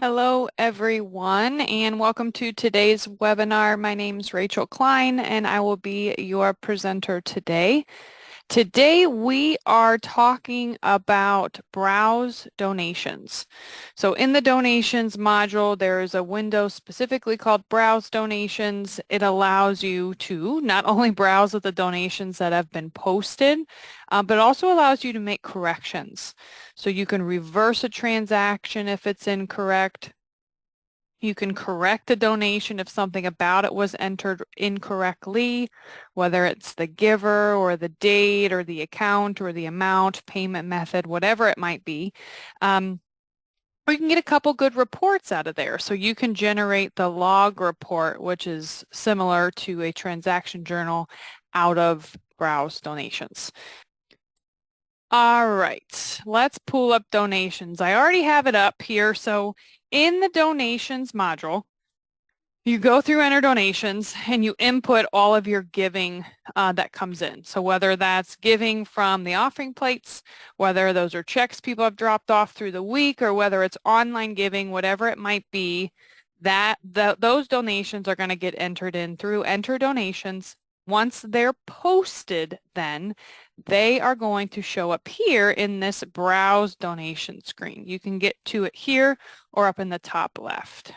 Hello everyone and welcome to today's webinar. My name is Rachel Klein and I will be your presenter today. Today we are talking about browse donations. So in the donations module there is a window specifically called browse donations. It allows you to not only browse the donations that have been posted, but also allows you to make corrections. So you can reverse a transaction if it's incorrect. You can correct a donation if something about it was entered incorrectly, whether it's the giver or the date or the account or the amount, payment method, whatever it might be. Or you can get a couple good reports out of there. So you can generate the log report, which is similar to a transaction journal out of browse donations. All right, let's pull up donations. I already have it up here. So in the donations module, you go through enter donations and you input all of your giving that comes in. So whether that's giving from the offering plates, whether those are checks people have dropped off through the week, or whether it's online giving, whatever it might be, those donations are going to get entered in through enter donations. Once they're posted, then they are going to show up here in this browse donation screen. You can get to it here or up in the top left.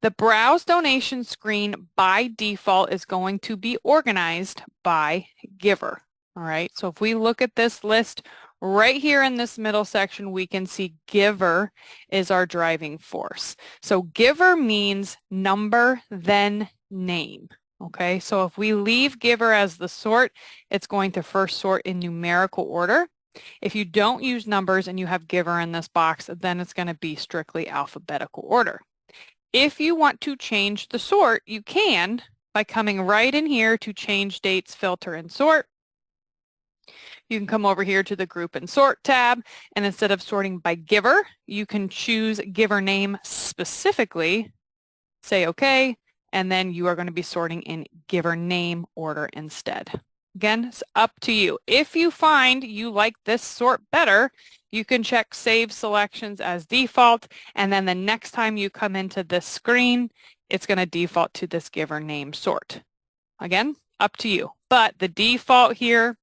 The browse donation screen by default is going to be organized by giver. All right, so if we look at this list right here in this middle section, we can see giver is our driving force. So giver means number, then name. Okay, so if we leave giver as the sort, it's going to first sort in numerical order. If you don't use numbers and you have giver in this box, then it's going to be strictly alphabetical order. If you want to change the sort, you can by coming right in here to change dates, filter, and sort. You can come over here to the group and sort tab, and instead of sorting by giver, you can choose giver name specifically, say OK, and then you are going to be sorting in giver name order instead. Again, it's up to you. If you find you like this sort better, you can check Save Selections as default, and then the next time you come into this screen, it's going to default to this giver name sort. Again, up to you. But the default here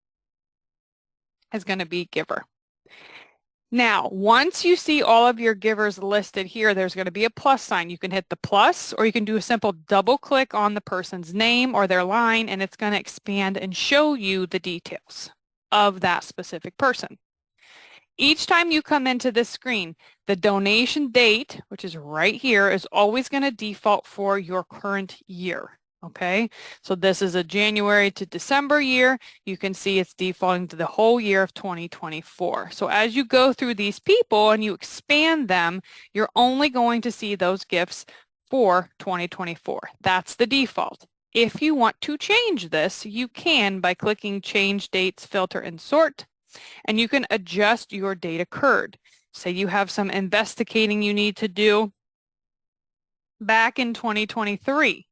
is going to be giver. Now, once you see all of your givers listed here, there's going to be a plus sign. You can hit the plus, or you can do a simple double click on the person's name or their line, and it's going to expand and show you the details of that specific person. Each time you come into this screen, the donation date, which is right here, is always going to default for your current year. Okay, so this is a January to December year. You can see it's defaulting to the whole year of 2024. So as you go through these people and you expand them, you're only going to see those gifts for 2024. That's the default. If you want to change this, you can by clicking Change Dates, Filter, and Sort, and you can adjust your date occurred. Say you have some investigating you need to do back in 2023.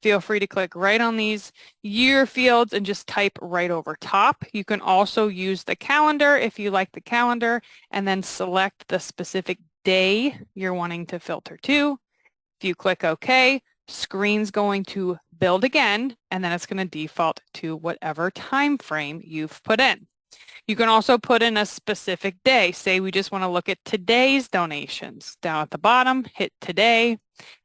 Feel free to click right on these year fields and just type right over top. You can also use the calendar if you like the calendar, and then select the specific day you're wanting to filter to. If you click OK, screen's going to build again, and then it's going to default to whatever time frame you've put in. You can also put in a specific day. Say we just want to look at today's donations. Down at the bottom, hit today,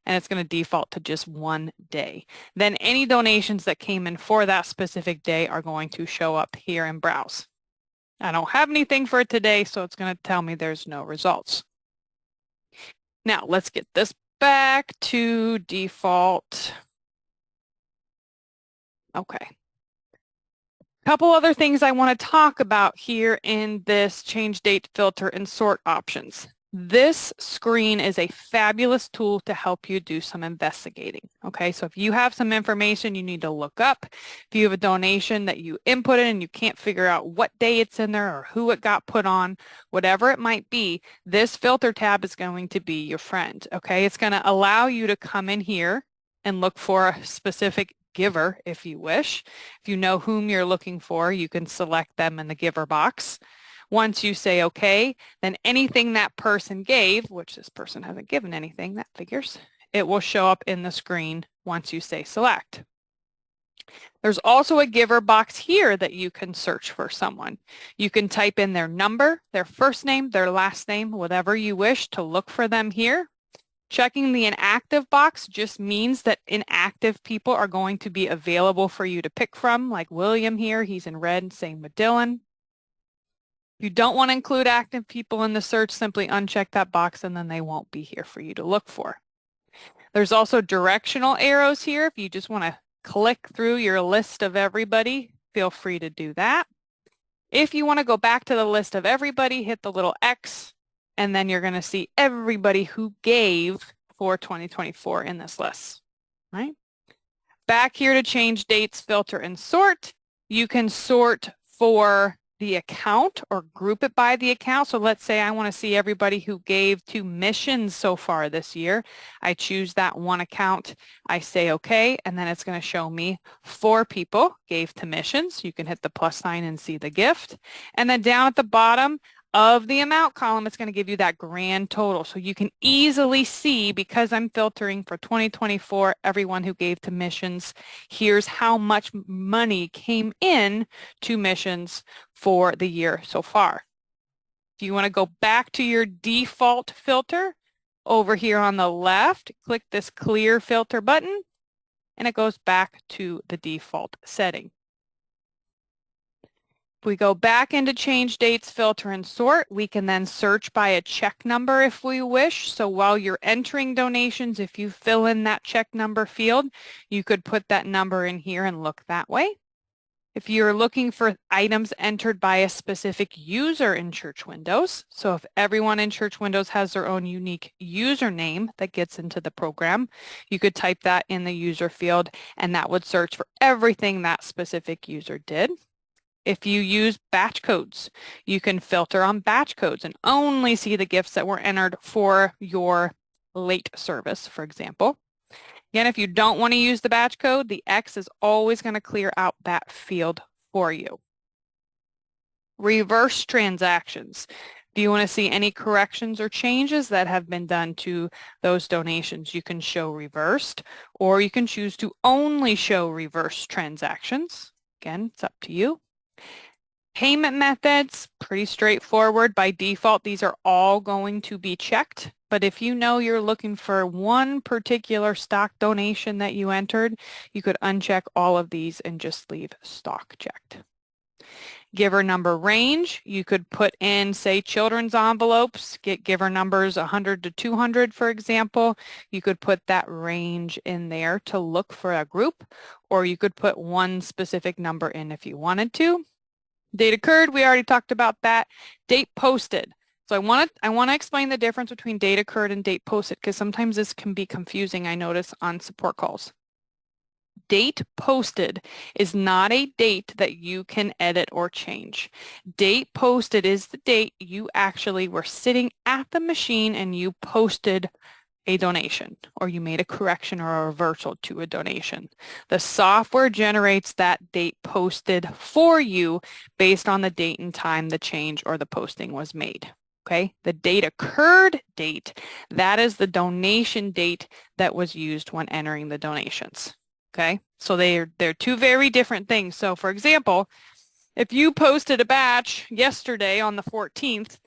and it's going to default to just one day. Then any donations that came in for that specific day are going to show up here in Browse. I don't have anything for today, so it's going to tell me there's no results. Now, let's get this back to default. Okay. Couple other things I want to talk about here in this change date, filter, and sort options. This screen is a fabulous tool to help you do some investigating. Okay, so if you have some information you need to look up, if you have a donation that you input in and you can't figure out what day it's in there or who it got put on, whatever it might be, this filter tab is going to be your friend. Okay, it's going to allow you to come in here and look for a specific giver if you wish. If you know whom you're looking for, you can select them in the giver box. Once you say okay, then anything that person gave, which this person hasn't given anything, that figures, it will show up in the screen once you say select. There's also a giver box here that you can search for someone. You can type in their number, their first name, their last name, whatever you wish to look for them here. Checking the inactive box just means that inactive people are going to be available for you to pick from, like William here, he's in red, same with Dylan. If you don't want to include active people in the search, simply uncheck that box and then they won't be here for you to look for. There's also directional arrows here. If you just want to click through your list of everybody, feel free to do that. If you want to go back to the list of everybody, hit the little X, and then you're going to see everybody who gave for 2024 in this list, right? Back here to change dates, filter, and sort. You can sort for the account or group it by the account. So let's say I want to see everybody who gave to missions so far this year. I choose that one account. I say okay, and then it's going to show me 4 people gave to missions. You can hit the plus sign and see the gift. And then down at the bottom of the amount column, it's going to give you that grand total. So you can easily see, because I'm filtering for 2024, everyone who gave to missions, here's how much money came in to missions for the year so far. If you want to go back to your default filter, over here on the left, click this clear filter button, and it goes back to the default setting. If we go back into change dates, filter, and sort, we can then search by a check number if we wish. So while you're entering donations, if you fill in that check number field, you could put that number in here and look that way. If you're looking for items entered by a specific user in Church Windows, so if everyone in Church Windows has their own unique username that gets into the program, you could type that in the user field and that would search for everything that specific user did. If you use batch codes, you can filter on batch codes and only see the gifts that were entered for your late service, for example. Again, if you don't want to use the batch code, the X is always going to clear out that field for you. Reverse transactions. Do you want to see any corrections or changes that have been done to those donations? You can show reversed, or you can choose to only show reverse transactions. Again, it's up to you. Payment methods, pretty straightforward. By default, these are all going to be checked. But if you know you're looking for one particular stock donation that you entered, you could uncheck all of these and just leave stock checked. Giver number range, you could put in, say, children's envelopes, get giver numbers 100 to 200, for example. You could put that range in there to look for a group, or you could put one specific number in if you wanted to. Date occurred, we already talked about that. Date posted. So I want to explain the difference between date occurred and date posted, because sometimes this can be confusing, I notice, on support calls. Date posted is not a date that you can edit or change. Date posted is the date you actually were sitting at the machine and you posted a donation, or you made a correction or a reversal to a donation. The software generates that date posted for you based on the date and time the change or the posting was made. Okay, the date occurred date, that is the donation date that was used when entering the donations. Okay, so they're 2 very different things. So for example, if you posted a batch yesterday on the 14th,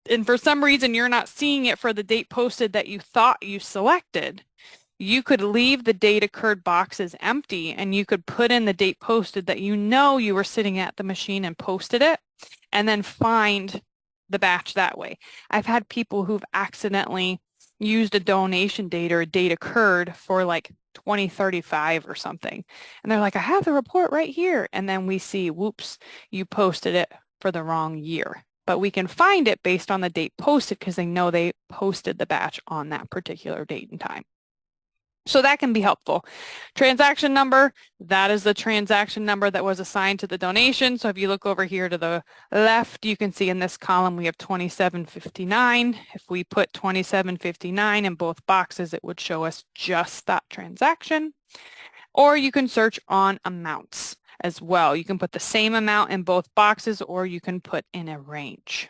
and for some reason you're not seeing it for the date posted that you thought you selected, you could leave the date occurred boxes empty and you could put in the date posted that you know you were sitting at the machine and posted it, and then find the batch that way. I've had people who've accidentally used a donation date or a date occurred for like 2035 or something. And they're like, I have the report right here. And then we see, whoops, you posted it for the wrong year. But we can find it based on the date posted because they know they posted the batch on that particular date and time. So that can be helpful. Transaction number, that is the transaction number that was assigned to the donation. So if you look over here to the left, you can see in this column we have 2759. If we put 2759 in both boxes, it would show us just that transaction. Or you can search on amounts. as well. You can put the same amount in both boxes, or you can put in a range.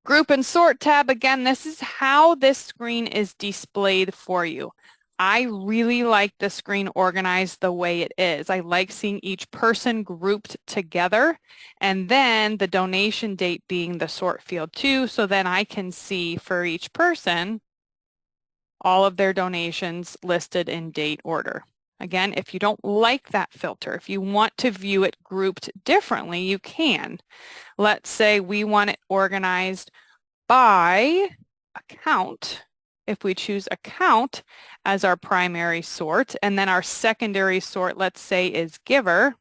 Group and sort tab, again, this is how this screen is displayed for you. I really like the screen organized the way it is. I like seeing each person grouped together, and then the donation date being the sort field too, so then I can see for each person all of their donations listed in date order. Again, if you don't like that filter, if you want to view it grouped differently, you can. Let's say we want it organized by account. If we choose account as our primary sort, and then our secondary sort, let's say, is giver,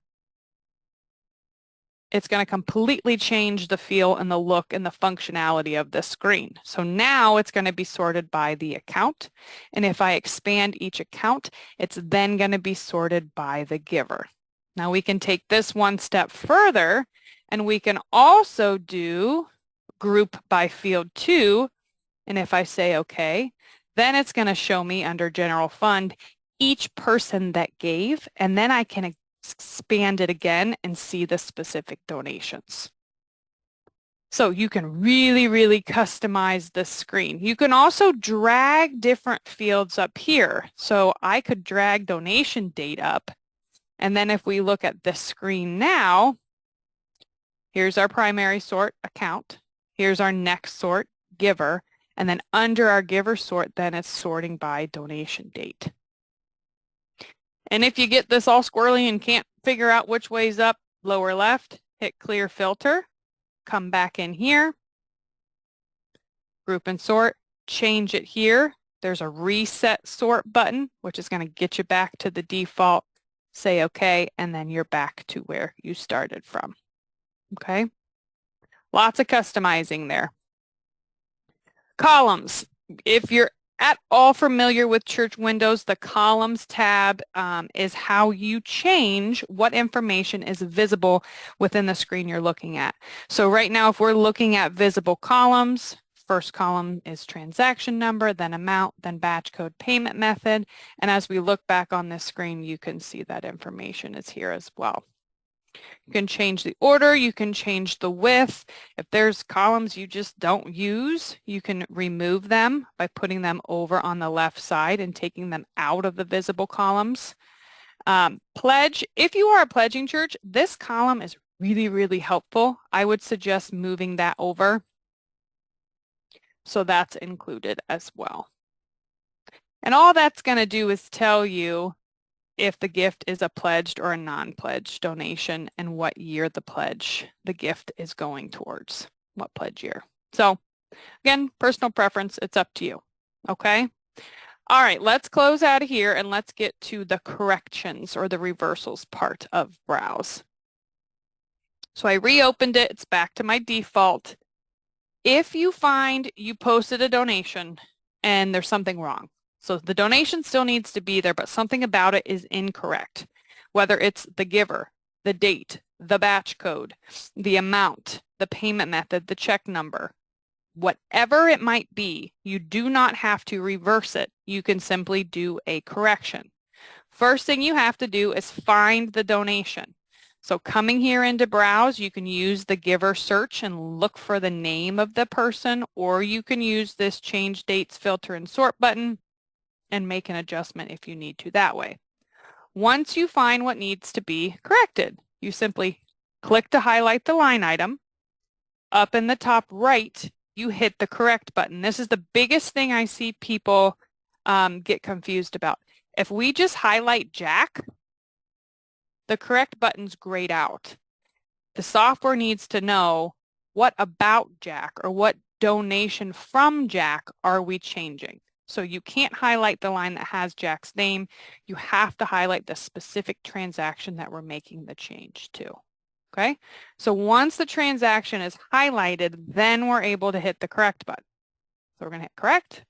it's going to completely change the feel and the look and the functionality of the screen. So now it's going to be sorted by the account. And if I expand each account, it's then going to be sorted by the giver. Now we can take this one step further, and we can also do group by field too. And if I say okay, then it's going to show me under general fund each person that gave, and then I can expand it again and see the specific donations. So you can really customize this screen. You can also drag different fields up here. So I could drag donation date up, and then if we look at this screen now, here's our primary sort, account. Here's our next sort, giver, and then under our giver sort, then it's sorting by donation date. And if you get this all squirrely and can't figure out which way's up, lower left, hit clear filter, come back in here, group and sort, change it here. There's a reset sort button, which is going to get you back to the default, say okay, and then you're back to where you started from. Okay? Lots of customizing there. Columns. If you're at all familiar with church windows, the columns tab is how you change what information is visible within the screen you're looking at. So right now, if we're looking at visible columns, first column is transaction number, then amount, then batch code, payment method. And as we look back on this screen, you can see that information is here as well. You can change the order, you can change the width. If there's columns you just don't use, you can remove them by putting them over on the left side and taking them out of the visible columns. Pledge, if you are a pledging church, this column is really helpful. I would suggest moving that over. So that's included as well. And all that's going to do is tell you if the gift is a pledged or a non-pledged donation and what year the gift is going towards, what pledge year. So again, personal preference, it's up to you, okay? All right, let's close out of here and let's get to the corrections or the reversals part of Browse. So I reopened it, it's back to my default. If you find you posted a donation and there's something wrong, so the donation still needs to be there, but something about it is incorrect, whether it's the giver, the date, the batch code, the amount, the payment method, the check number, whatever it might be, you do not have to reverse it. You can simply do a correction. First thing you have to do is find the donation. So coming here into Browse, you can use the giver search and look for the name of the person, or you can use this change dates filter and sort button and make an adjustment if you need to that way. Once you find what needs to be corrected, you simply click to highlight the line item. Up in the top right, you hit the correct button. This is the biggest thing I see people get confused about. If we just highlight Jack, the correct button's grayed out. The software needs to know what about Jack or what donation from Jack are we changing. So you can't highlight the line that has Jack's name. You have to highlight the specific transaction that we're making the change to. Okay? So once the transaction is highlighted, then we're able to hit the correct button. So we're going to hit correct.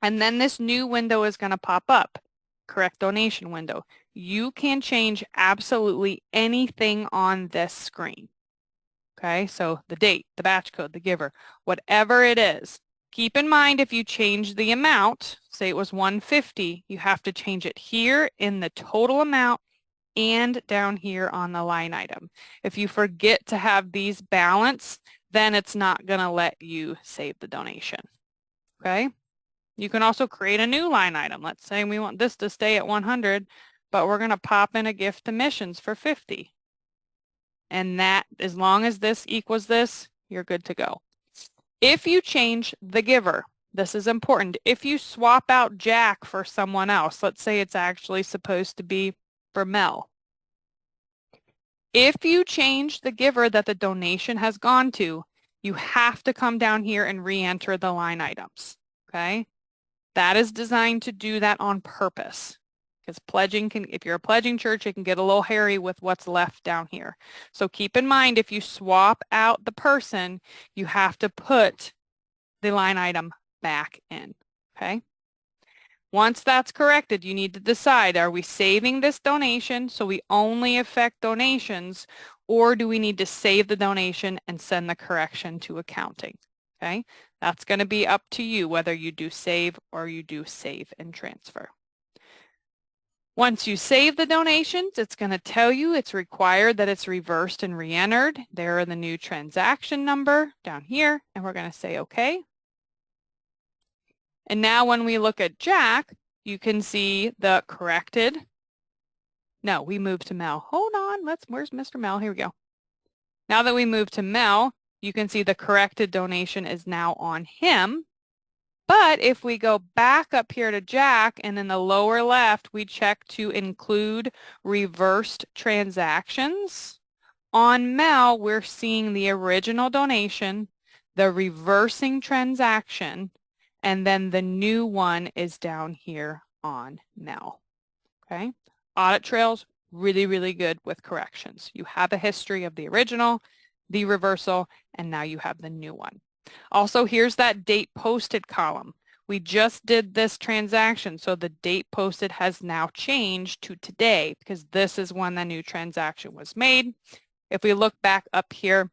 And then this new window is going to pop up, correct donation window. You can change absolutely anything on this screen. Okay? So the date, the batch code, the giver, whatever it is. Keep in mind if you change the amount, say it was 150, you have to change it here in the total amount and down here on the line item. If you forget to have these balanced, then it's not going to let you save the donation. Okay? You can also create a new line item. Let's say we want this to stay at 100, but we're going to pop in a gift to missions for 50. And that, as long as this equals this, you're good to go. If you change the giver, this is important. If you swap out Jack for someone else, let's say it's actually supposed to be for Mel. If you change the giver that the donation has gone to, you have to come down here and re-enter the line items, okay? That is designed to do that on purpose, because pledging can, if you're a pledging church, it can get a little hairy with what's left down here. So keep in mind, if you swap out the person, you have to put the line item back in, okay? Once that's corrected, you need to decide, are we saving this donation so we only affect donations, or do we need to save the donation and send the correction to accounting? Okay, that's going to be up to you whether you do save or you do save and transfer. Once you save the donations, it's going to tell you it's required that it's reversed and re-entered. There are the new transaction number down here, and we're going to say okay. And now when we look at Jack, you can see the corrected. No, we moved to Mel. Hold on, where's Mr. Mel? Here we go. Now that we moved to Mel, you can see the corrected donation is now on him. But if we go back up here to Jack and in the lower left, we check to include reversed transactions. On Mel, we're seeing the original donation, the reversing transaction, and then the new one is down here on Mel. Okay? Audit trails, really, really good with corrections. You have a history of the original, the reversal, and now you have the new one. Also, here's that date posted column. We just did this transaction, so the date posted has now changed to today because this is when the new transaction was made. If we look back up here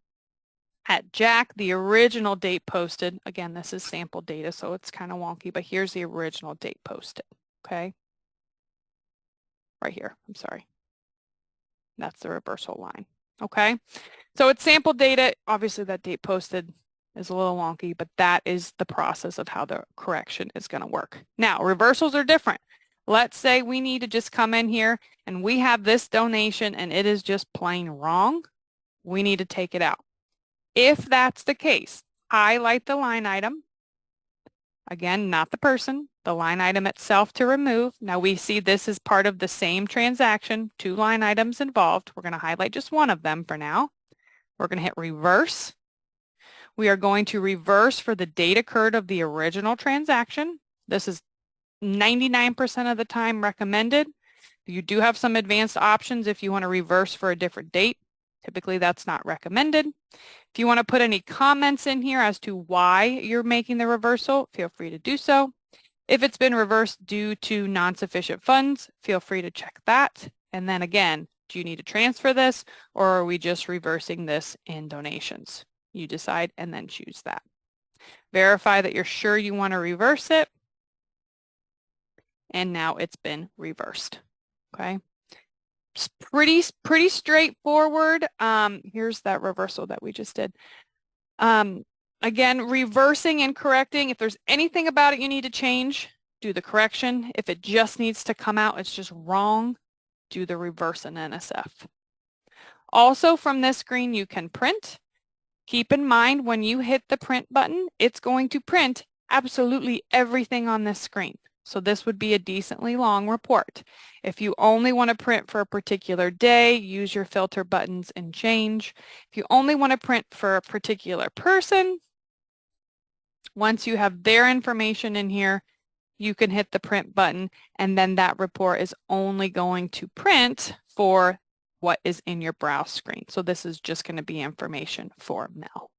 at Jack, the original date posted, again, this is sample data, so it's kind of wonky, but here's the original date posted, okay? Right here, I'm sorry. That's the reversal line, okay? So it's sample data. Obviously, that date posted is a little wonky, but that is the process of how the correction is going to work. Now, reversals are different. Let's say we need to just come in here and we have this donation and it is just plain wrong. We need to take it out. If that's the case, highlight the line item. Again, not the person, the line item itself to remove. Now we see this is part of the same transaction, 2 line items involved. We're going to highlight just one of them for now. We're going to hit reverse. We are going to reverse for the date occurred of the original transaction. This is 99% of the time recommended. You do have some advanced options if you want to reverse for a different date. Typically that's not recommended. If you want to put any comments in here as to why you're making the reversal, feel free to do so. If it's been reversed due to non-sufficient funds, feel free to check that. And then again, do you need to transfer this or are we just reversing this in donations? You decide and then choose that. Verify that you're sure you want to reverse it. And now it's been reversed. Okay. It's pretty straightforward. Here's that reversal that we just did. Again, reversing and correcting. If there's anything about it you need to change, do the correction. If it just needs to come out, it's just wrong, do the reverse in NSF. Also from this screen, you can print. Keep in mind when you hit the print button, it's going to print absolutely everything on this screen. So this would be a decently long report. If you only want to print for a particular day, use your filter buttons and change. If you only want to print for a particular person, once you have their information in here, you can hit the print button and then that report is only going to print for what is in your browse screen. So this is just going to be information for Mel.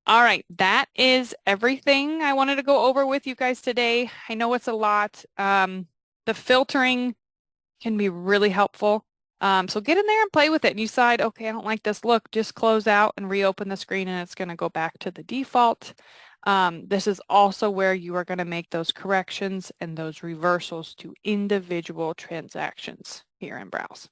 All right, that is everything I wanted to go over with you guys today. I know it's a lot. The filtering can be really helpful. So get in there and play with it and you decide, okay, I don't like this look, just close out and reopen the screen and it's going to go back to the default. This is also where you are going to make those corrections and those reversals to individual transactions here in Browse.